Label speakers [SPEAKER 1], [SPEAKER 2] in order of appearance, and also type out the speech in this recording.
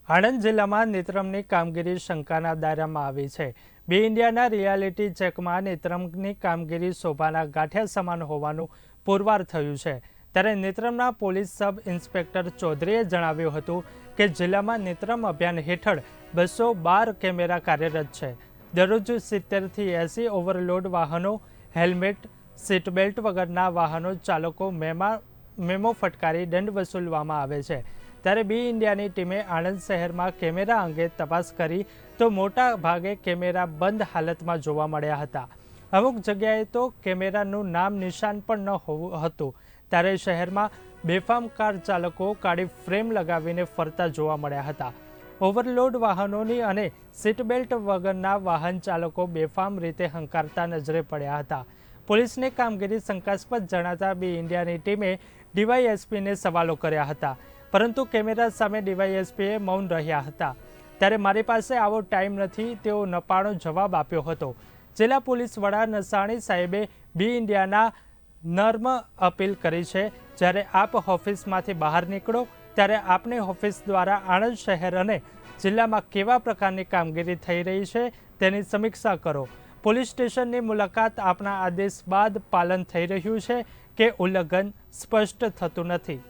[SPEAKER 1] આણંદ જિલ્લામાં નેત્રમની કામગીરી શંકાના દાયરામાં આવી છે। બી ઇન્ડિયાના રિયાલિટી ચેકમાં નેત્રમની કામગીરી શોભાના ગાંઠિયા સમાન હોવાનું પુરવાર થયું છે। ત્યારે નેત્રમના પોલીસ સબ ઇન્સ્પેક્ટર ચૌધરીએ જણાવ્યું હતું કે જિલ્લામાં નેત્રમ અભિયાન હેઠળ 212 કેમેરા કાર્યરત છે। દરરોજ 70 થી 80 ઓવરલોડ વાહનો, હેલ્મેટ, સીટ બેલ્ટ વગરના વાહનો ચાલકો મેમો ફટકારી દંડ વસૂલવામાં આવે છે। ત્યારે બી ઇન્ડિયાની ટીમે આણંદ શહેરમાં કેમેરા અંગે તપાસ કરી તો મોટા ભાગે કેમેરા બંધ હાલતમાં જોવા મળ્યા હતા। અમુક જગ્યાએ તો કેમેરાનું નામ નિશાન પણ ન હતું। ત્યારે શહેરમાં બેફામ કાર ચાલકો કાળી ફ્રેમ લગાવીને ફરતા જોવા મળ્યા હતા। ઓવરલોડ વાહનોની અને સીટ બેલ્ટ વગરના વાહન ચાલકો બેફામ રીતે હંકારતા નજરે પડ્યા હતા। પોલીસની કામગીરી શંકાસ્પદ જણાતા બી ઇન્ડિયાની ટીમે ડીવાયએસપીને સવાલો કર્યા હતા, પરંતુ કેમેરા સામે ડીવાયએસપીએ મૌન રહ્યા હતા। ત્યારે મારી પાસે આવો ટાઈમ નથી તેવો નપાણો જવાબ આપ્યો હતો। જિલ્લા પોલીસ વડા નસાણી સાહેબે બી ઇન્ડિયાના નર્મ અપીલ કરી છે, જ્યારે આપ ઓફિસમાંથી બહાર નીકળો ત્યારે આપની ઓફિસ દ્વારા આણંદ શહેર અને જિલ્લામાં કેવા પ્રકારની કામગીરી થઈ રહી છે તેની સમીક્ષા કરો। પોલીસ સ્ટેશનની મુલાકાત આપના આદેશ બાદ પાલન થઈ રહ્યું છે કે ઉલ્લંઘન સ્પષ્ટ થતું નથી।